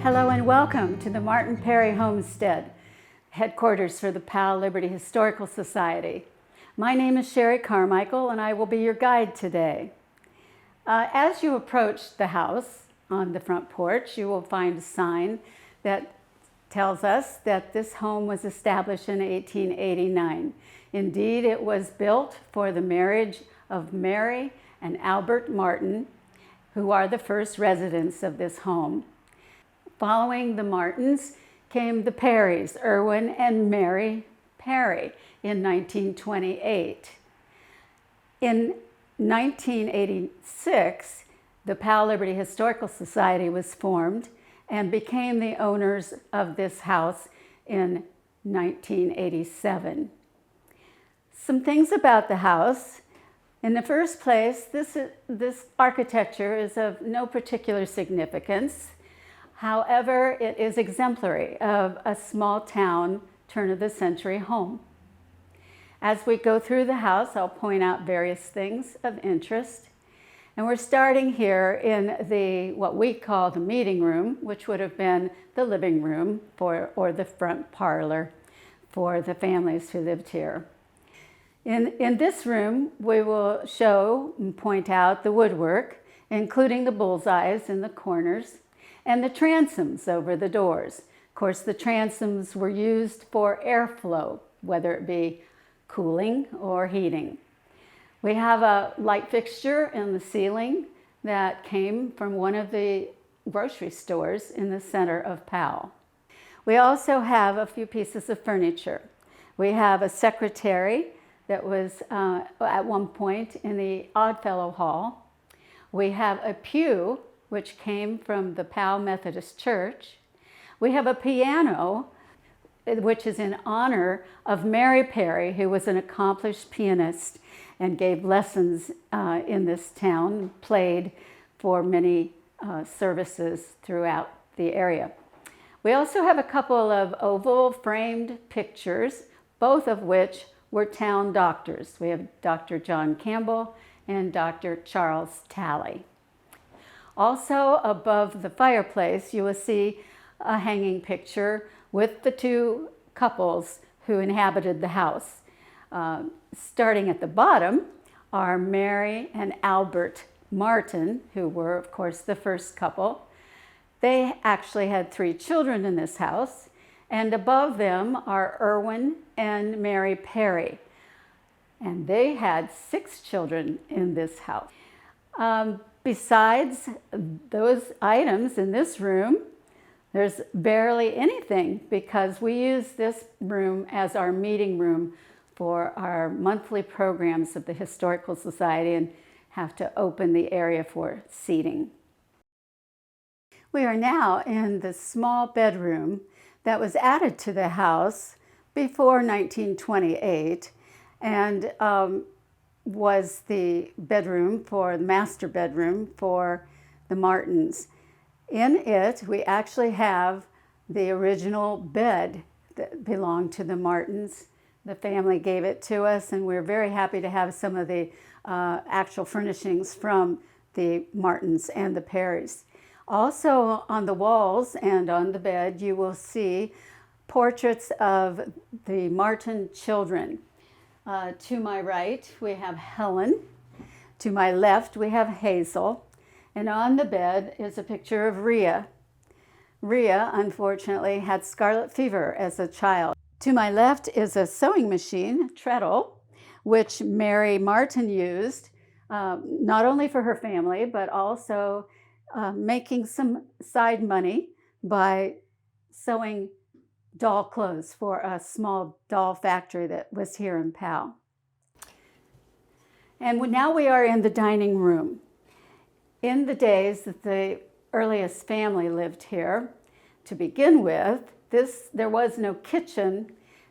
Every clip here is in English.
Hello and welcome to the Martin Perry Homestead, headquarters for the Powell-Liberty Historical Society. My name is Sherry Carmichael and I will be your guide today. As you approach the house on the front porch, you will find a sign that tells us that this home was established in 1889. Indeed, it was built for the marriage of Mary and Albert Martin, who are the first residents of this home. Following the Martins came the Perrys, Irwin and Mary Perry, in 1928. In 1986, the Powell-Liberty Historical Society was formed and became the owners of this house in 1987. Some things about the house. In the first place, this architecture is of no particular significance. However, it is exemplary of a small town, turn-of-the-century home. As we go through the house, I'll point out various things of interest. And we're starting here in what we call the meeting room, which would have been the living room or the front parlor for the families who lived here. In this room, we will show and point out the woodwork, including the bullseyes in the corners, and the transoms over the doors. Of course, the transoms were used for airflow, whether it be cooling or heating. We have a light fixture in the ceiling that came from one of the grocery stores in the center of Powell. We also have a few pieces of furniture. We have a secretary that was at one point in the Oddfellow Hall. We have a pew which came from the Powell Methodist Church. We have a piano, which is in honor of Mary Perry, who was an accomplished pianist and gave lessons in this town, played for many services throughout the area. We also have a couple of oval framed pictures, both of which were town doctors. We have Dr. John Campbell and Dr. Charles Talley. Also above the fireplace, you will see a hanging picture with the two couples who inhabited the house. Starting at the bottom are Mary and Albert Martin, who were, of course, the first couple. They actually had 3 children in this house, and above them are Irwin and Mary Perry, and they had 6 children in this house. Besides those items in this room, there's barely anything because we use this room as our meeting room for our monthly programs of the Historical Society and have to open the area for seating. We are now in the small bedroom that was added to the house before 1928 and was the master bedroom for the Martins. In it, we actually have the original bed that belonged to the Martins. The family gave it to us, and we're very happy to have some of the actual furnishings from the Martins and the Perrys. Also on the walls and on the bed, you will see portraits of the Martin children. To my right, we have Helen. To my left, we have Hazel. And on the bed is a picture of Rhea. Rhea, unfortunately, had scarlet fever as a child. To my left is a sewing machine, treadle, which Mary Martin used not only for her family, but also making some side money by sewing doll clothes for a small doll factory that was here in Powell. And now we are in the dining room. In the days that the earliest family lived here, to begin with, there was no kitchen.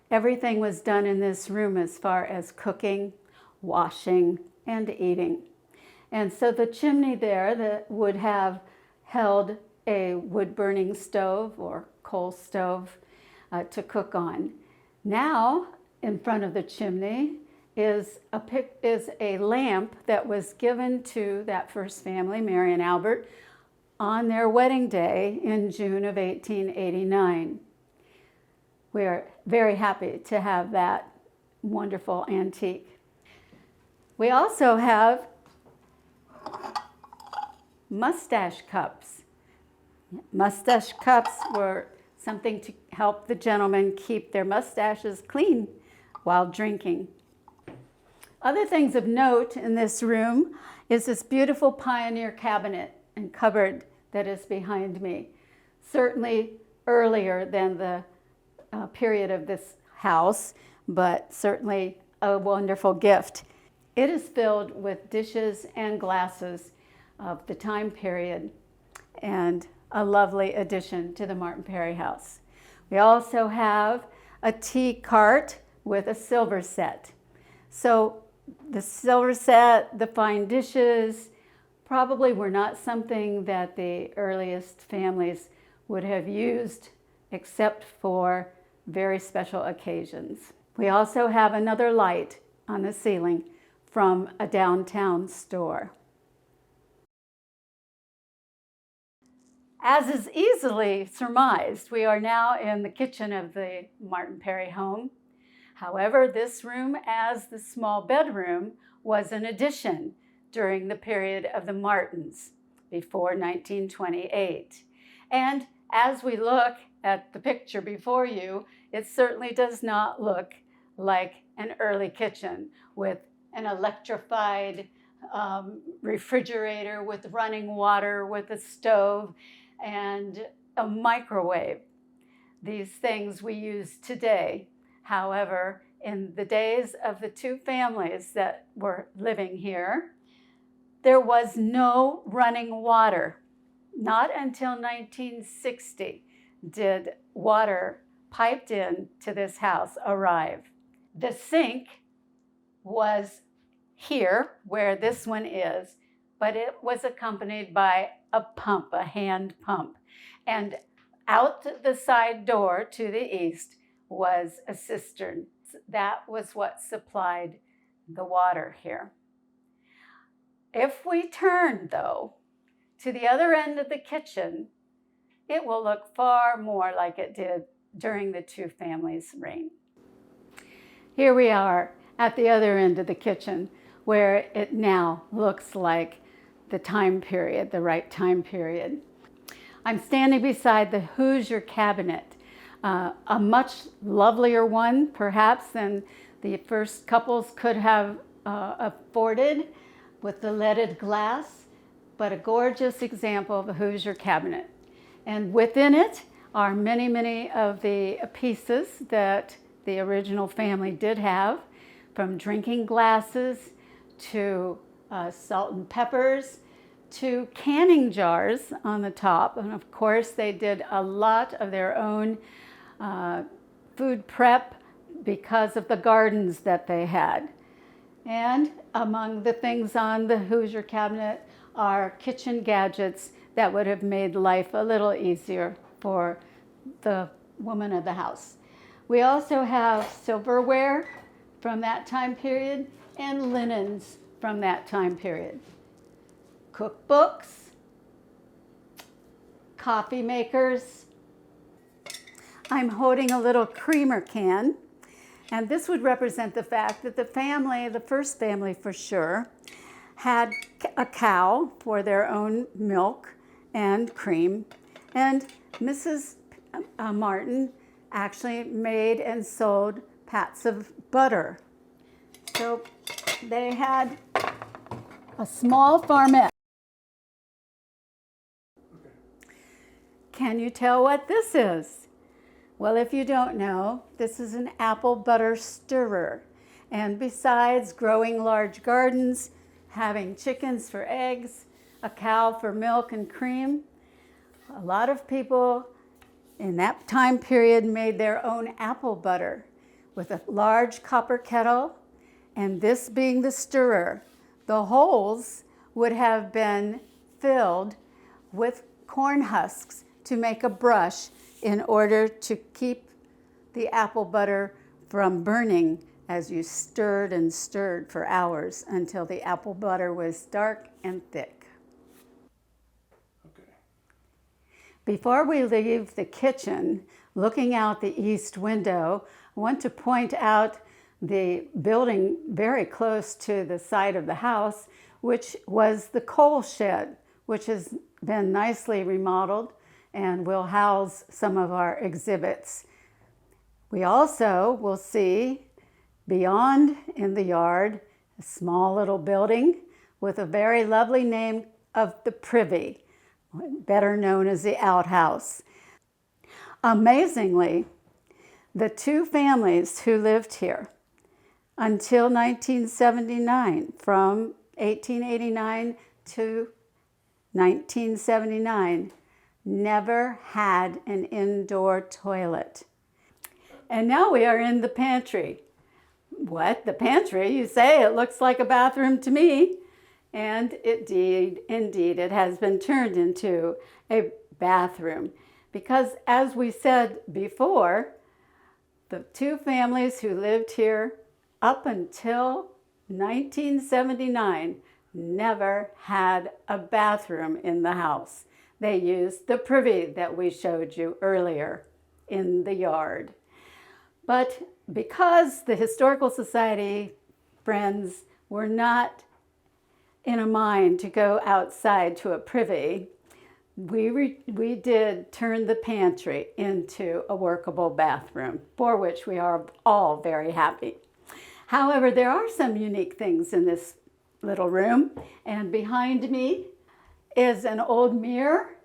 Everything was done in this room as far as cooking, washing, and eating. And so the chimney there that would have held a wood-burning stove or coal stove to cook on. Now, in front of the chimney is a lamp that was given to that first family, Mary and Albert, on their wedding day in June of 1889. We are very happy to have that wonderful antique. We also have mustache cups. Mustache cups were something to help the gentlemen keep their mustaches clean while drinking. Other things of note in this room is this beautiful pioneer cabinet and cupboard that is behind me. Certainly earlier than the period of this house, but certainly a wonderful gift. It is filled with dishes and glasses of the time period and a lovely addition to the Martin Perry house. We also have a tea cart with a silver set. So the silver set, the fine dishes, probably were not something that the earliest families would have used except for very special occasions. We also have another light on the ceiling from a downtown store. As is easily surmised, we are now in the kitchen of the Martin Perry home. However, this room, as the small bedroom, was an addition during the period of the Martins before 1928. And as we look at the picture before you, it certainly does not look like an early kitchen with an electrified refrigerator with running water, with a stove and a microwave. These things we use today. However, in the days of the two families that were living here, there was no running water. Not until 1960 did water piped in to this house arrive. The sink was here, where this one is, but it was accompanied by a pump, a hand pump. And out the side door to the east was a cistern. That was what supplied the water here. If we turn, though, to the other end of the kitchen, it will look far more like it did during the two families' reign. Here we are at the other end of the kitchen, where it now looks like the time period, the right time period. I'm standing beside the Hoosier cabinet, a much lovelier one, perhaps, than the first couples could have afforded, with the leaded glass, but a gorgeous example of a Hoosier cabinet. And within it are many, many of the pieces that the original family did have, from drinking glasses to salt and peppers to canning jars on the top. And of course, they did a lot of their own food prep because of the gardens that they had. And among the things on the Hoosier cabinet are kitchen gadgets that would have made life a little easier for the woman of the house. We also have silverware from that time period and linens from that time period. Cookbooks, coffee makers. I'm holding a little creamer can, and this would represent the fact that the family, the first family for sure, had a cow for their own milk and cream, and Mrs. Martin actually made and sold pats of butter. So they had a small farmette. Can you tell what this is? Well, if you don't know, this is an apple butter stirrer. And besides growing large gardens, having chickens for eggs, a cow for milk and cream, a lot of people in that time period made their own apple butter with a large copper kettle, and this being the stirrer. The holes would have been filled with corn husks to make a brush in order to keep the apple butter from burning as you stirred and stirred for hours until the apple butter was dark and thick. Okay. Before we leave the kitchen, looking out the east window, I want to point out the building very close to the side of the house, which was the coal shed, which has been nicely remodeled and will house some of our exhibits. We also will see beyond in the yard a small little building with a very lovely name of the privy, better known as the outhouse. Amazingly, the two families who lived here until 1979, from 1889 to 1979, never had an indoor toilet. And now we are in the pantry. What? The pantry? You say? It looks like a bathroom to me. And indeed, it has been turned into a bathroom. Because as we said before, the two families who lived here up until 1979 never had a bathroom in the house. They used the privy that we showed you earlier in the yard. But because the Historical Society friends were not in a mind to go outside to a privy, we did turn the pantry into a workable bathroom, for which we are all very happy. However, there are some unique things in this little room, and behind me is an old mirror,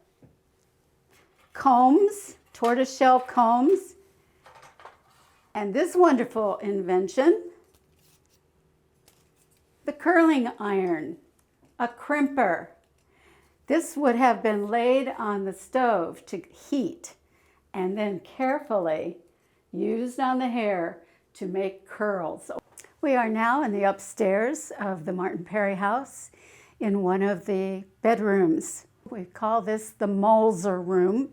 combs, tortoiseshell combs, and this wonderful invention, the curling iron, a crimper. This would have been laid on the stove to heat and then carefully used on the hair to make curls. We are now in the upstairs of the Martin Perry house in one of the bedrooms. We call this the Mulzer room.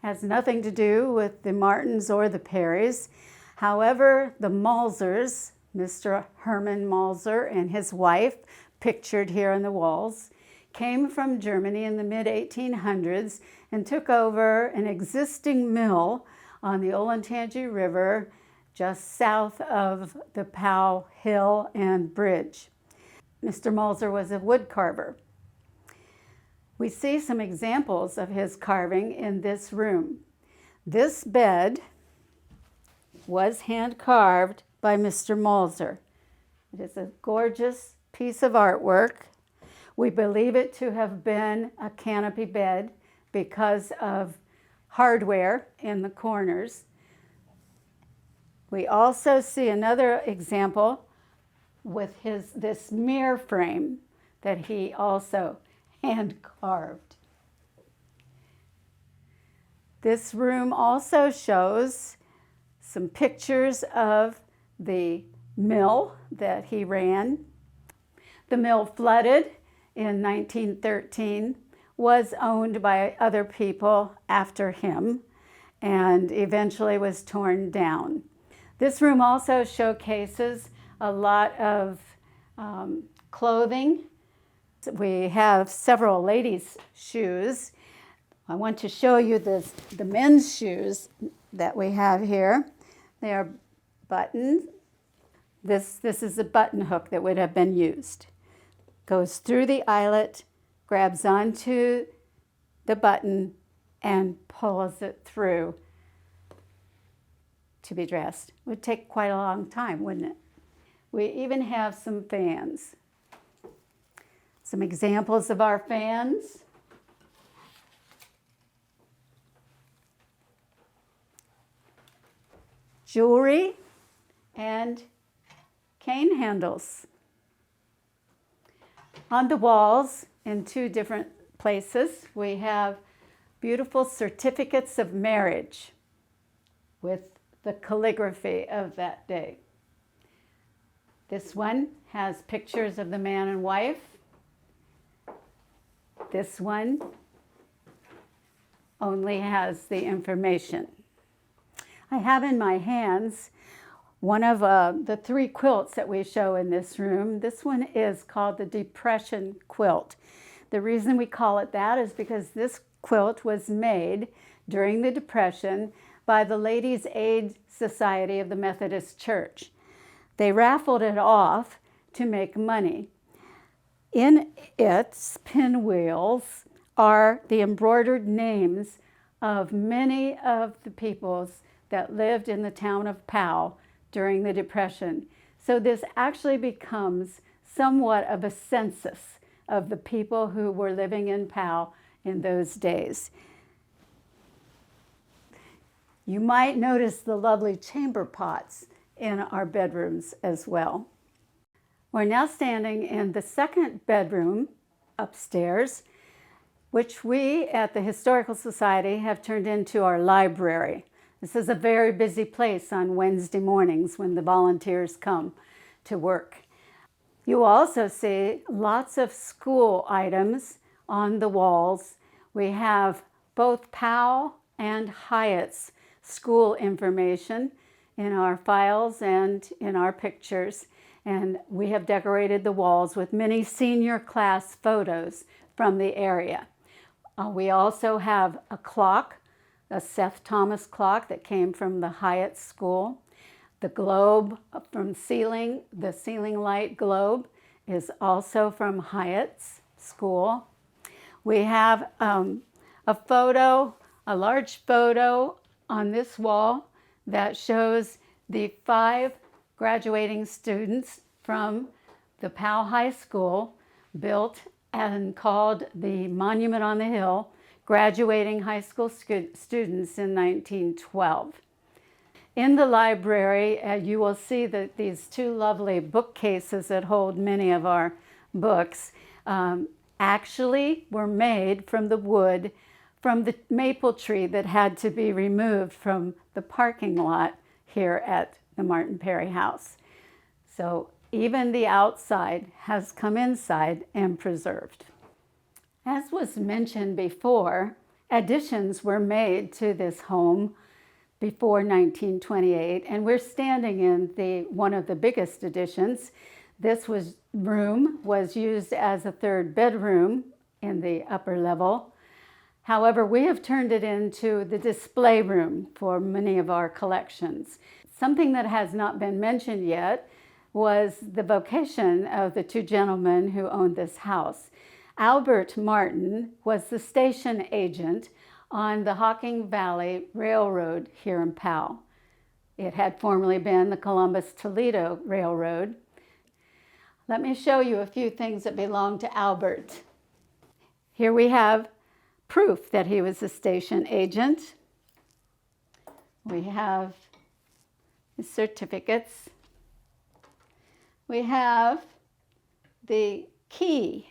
It has nothing to do with the Martins or the Perrys. However, the Mulzers, Mr. Hermann Mulzer and his wife, pictured here on the walls, came from Germany in the mid-1800s and took over an existing mill on the Olentangy River just south of the Powell Hill and Bridge. Mr. Mulzer was a wood carver. We see some examples of his carving in this room. This bed was hand carved by Mr. Mulzer. It is a gorgeous piece of artwork. We believe it to have been a canopy bed because of hardware in the corners. We also see another example with this mirror frame that he also hand carved. This room also shows some pictures of the mill that he ran. The mill flooded in 1913, was owned by other people after him, and eventually was torn down. This room also showcases a lot of clothing. We have several ladies' shoes. I want to show you the men's shoes that we have here. They are buttoned. This is a button hook that would have been used. Goes through the eyelet, grabs onto the button, and pulls it through to be dressed. It would take quite a long time, wouldn't it? We even have some fans. Some examples of our fans. Jewelry and cane handles. On the walls, in two different places, we have beautiful certificates of marriage with the calligraphy of that day. This one has pictures of the man and wife. This one only has the information. I have in my hands one of the three quilts that we show in this room. This one is called the Depression quilt. The reason we call it that is because this quilt was made during the Depression by the Ladies' Aid Society of the Methodist Church. They raffled it off to make money. In its pinwheels are the embroidered names of many of the peoples that lived in the town of Powell during the Depression. So this actually becomes somewhat of a census of the people who were living in Powell in those days. You might notice the lovely chamber pots in our bedrooms as well. We're now standing in the second bedroom upstairs, which we at the Historical Society have turned into our library. This is a very busy place on Wednesday mornings when the volunteers come to work. You also see lots of school items on the walls. We have both Powell and Hyatt's school information in our files and in our pictures. And we have decorated the walls with many senior class photos from the area. We also have a clock, a Seth Thomas clock that came from the Hyatt School. The globe from ceiling, the ceiling light globe, is also from Hyatt's School. We have a photo, a large photo on this wall that shows the 5 graduating students from the Powell High School, built and called the Monument on the Hill, graduating high school students in 1912. In the library, you will see that these 2 lovely bookcases that hold many of our books actually were made from the wood from the maple tree that had to be removed from the parking lot here at the Martin Perry House. So even the outside has come inside and preserved. As was mentioned before, additions were made to this home before 1928, and we're standing in one of the biggest additions. This room was used as a 3rd bedroom in the upper level. However, we have turned it into the display room for many of our collections. Something that has not been mentioned yet was the vocation of the 2 gentlemen who owned this house. Albert Martin was the station agent on the Hocking Valley Railroad here in Powell. It had formerly been the Columbus-Toledo Railroad. Let me show you a few things that belong to Albert. Here we have proof that he was a station agent. We have his certificates. We have the key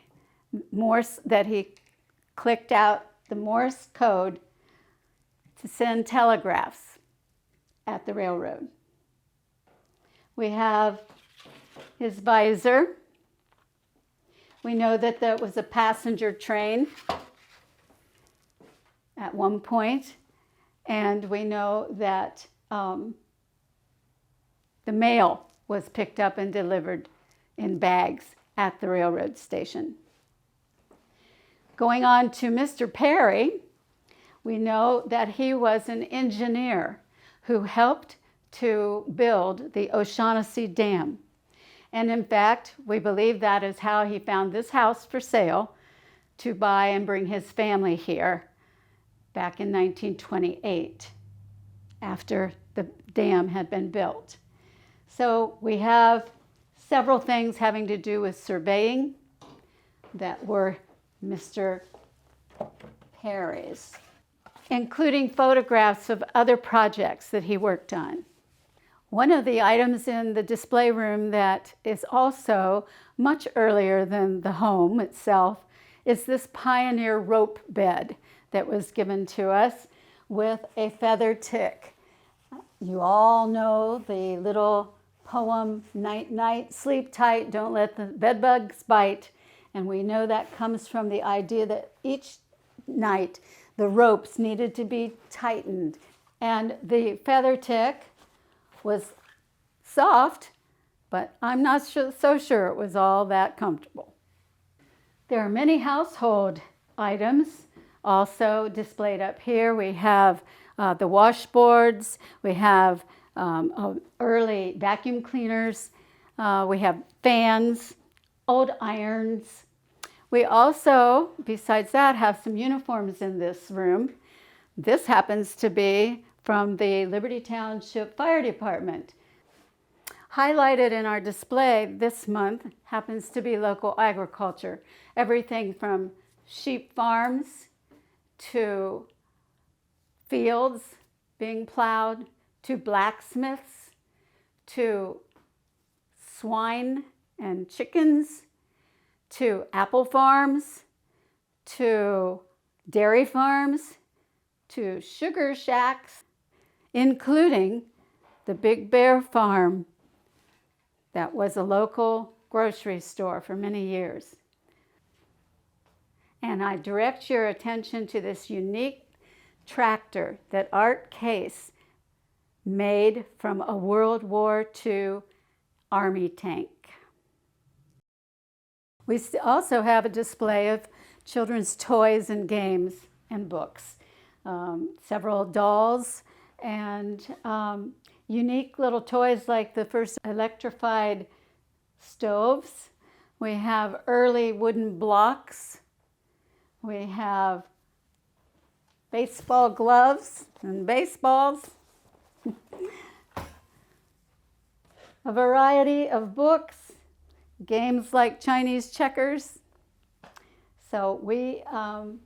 Morse that he clicked out the Morse code to send telegraphs at the railroad. We have his visor. We know that there was a passenger train at one point, and we know that the mail was picked up and delivered in bags at the railroad station. Going on to Mr. Perry, we know that he was an engineer who helped to build the O'Shaughnessy Dam. And in fact, we believe that is how he found this house for sale to buy and bring his family here back in 1928, after the dam had been built. So we have several things having to do with surveying that were Mr. Perry's, including photographs of other projects that he worked on. One of the items in the display room that is also much earlier than the home itself is this pioneer rope bed that was given to us with a feather tick. You all know the little poem, Night, Night, Sleep Tight, Don't Let the Bedbugs Bite. And we know that comes from the idea that each night the ropes needed to be tightened. And the feather tick was soft, but I'm not so sure it was all that comfortable. There are many household items Also displayed up here, we have the washboards, we have early vacuum cleaners, we have fans, old irons. We also, besides that, have some uniforms in this room. This happens to be from the Liberty Township Fire Department. Highlighted in our display this month happens to be local agriculture. Everything from sheep farms to fields being plowed, to blacksmiths, to swine and chickens, to apple farms, to dairy farms, to sugar shacks, including the Big Bear Farm that was a local grocery store for many years. And I direct your attention to this unique tractor that Art Case made from a World War II Army tank. We also have a display of children's toys and games and books, several dolls and unique little toys like the first electrified stoves. We have early wooden blocks. We have baseball gloves and baseballs. A variety of books, games like Chinese checkers. So we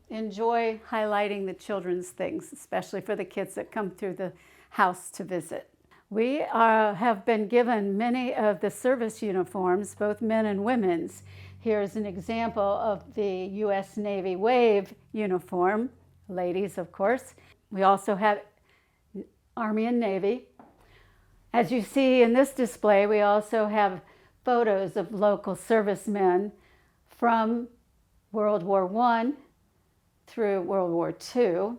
enjoy highlighting the children's things, especially for the kids that come through the house to visit. We have been given many of the service uniforms, both men and women's. Here's an example of the U.S. Navy Wave uniform, ladies, of course. We also have Army and Navy. As you see in this display, we also have photos of local servicemen from World War I through World War II.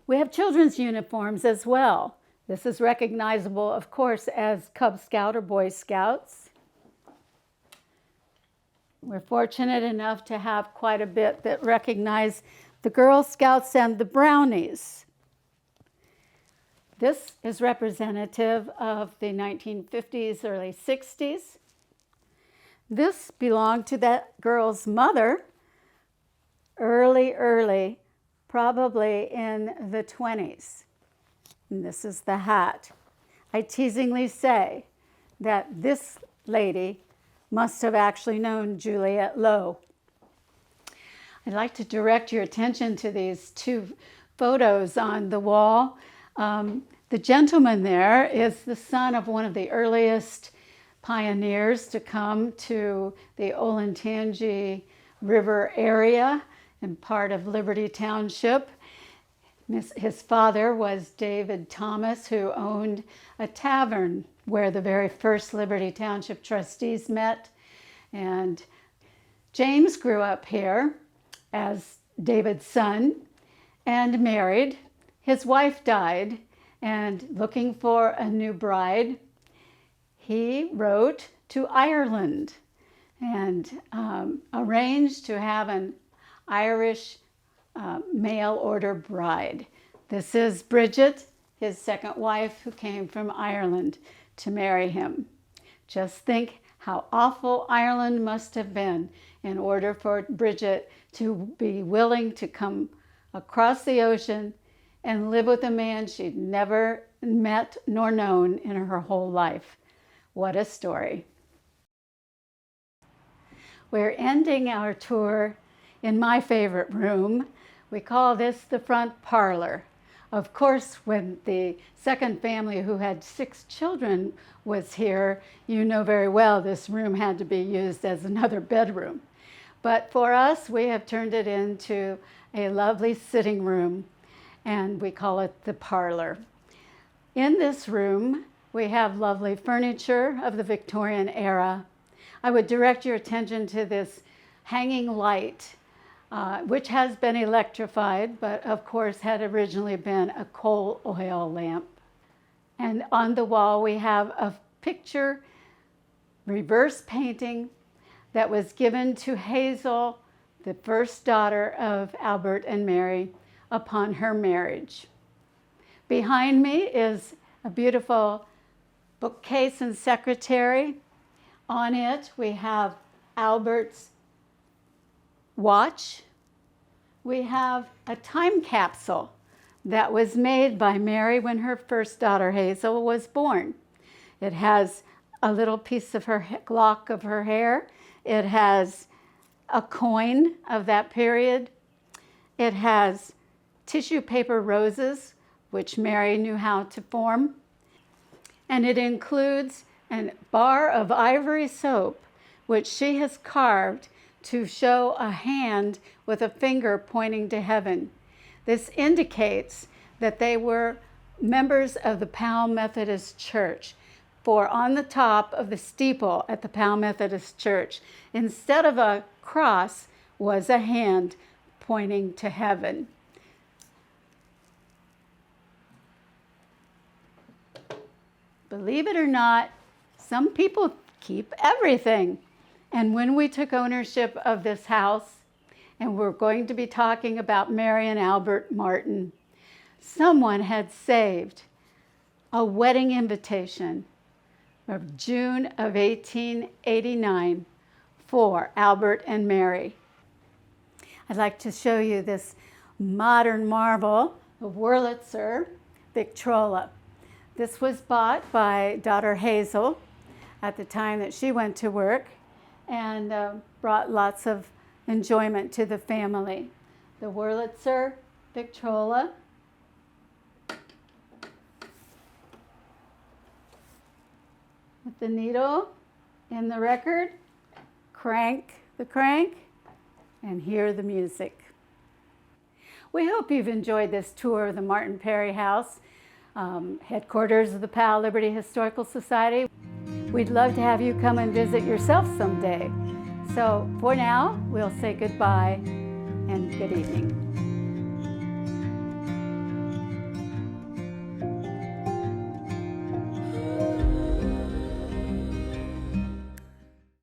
We have children's uniforms as well. This is recognizable, of course, as Cub Scout or Boy Scouts. We're fortunate enough to have quite a bit that recognize the Girl Scouts and the Brownies. This is representative of the 1950s, early 60s. This belonged to that girl's mother early, probably in the 20s. And this is the hat. I teasingly say that this lady must have actually known Juliette Lowe. I'd like to direct your attention to these two photos on the wall. The gentleman there is the son of one of the earliest pioneers to come to the Olentangy River area and part of Liberty Township. His father was David Thomas, who owned a tavern where the very first Liberty Township trustees met. And James grew up here as David's son and married. His wife died, and looking for a new bride, he wrote to Ireland and arranged to have an Irish mail order bride. This is Bridget, his second wife, who came from Ireland to marry him. Just think how awful Ireland must have been in order for Bridget to be willing to come across the ocean and live with a man she'd never met nor known in her whole life. What a story. We're ending our tour in my favorite room. We call this the front parlor. Of course, when the second family who had 6 children was here, you know very well this room had to be used as another bedroom. But for us, we have turned it into a lovely sitting room, and we call it the parlor. In this room, we have lovely furniture of the Victorian era. I would direct your attention to this hanging light, which has been electrified, but of course had originally been a coal oil lamp. And on the wall, we have a picture reverse painting that was given to Hazel the first daughter of Albert and Mary upon her marriage. Behind me is a beautiful bookcase and secretary. On it, we have Albert's watch. We have a time capsule that was made by Mary when her first daughter Hazel was born. It has a little piece of her lock of her hair. It has a coin of that period. It has tissue paper roses, which Mary knew how to form. And it includes a bar of ivory soap, which she has carved to show a hand with a finger pointing to heaven. This indicates that they were members of the Powell Methodist Church, for on the top of the steeple at the Powell Methodist Church, instead of a cross, was a hand pointing to heaven. Believe it or not, some people keep everything. And when we took ownership of this house, and we're going to be talking about Mary and Albert Martin, someone had saved a wedding invitation of June of 1889 for Albert and Mary. I'd like to show you this modern marble of Wurlitzer Victrola. This was bought by daughter Hazel at the time that she went to work, and brought lots of enjoyment to the family. The Wurlitzer Victrola. With the needle in the record, crank the crank, and hear the music. We hope you've enjoyed this tour of the Martin Perry House, headquarters of the Powell-Liberty Historical Society. We'd love to have you come and visit yourself someday. So for now, we'll say goodbye and good evening.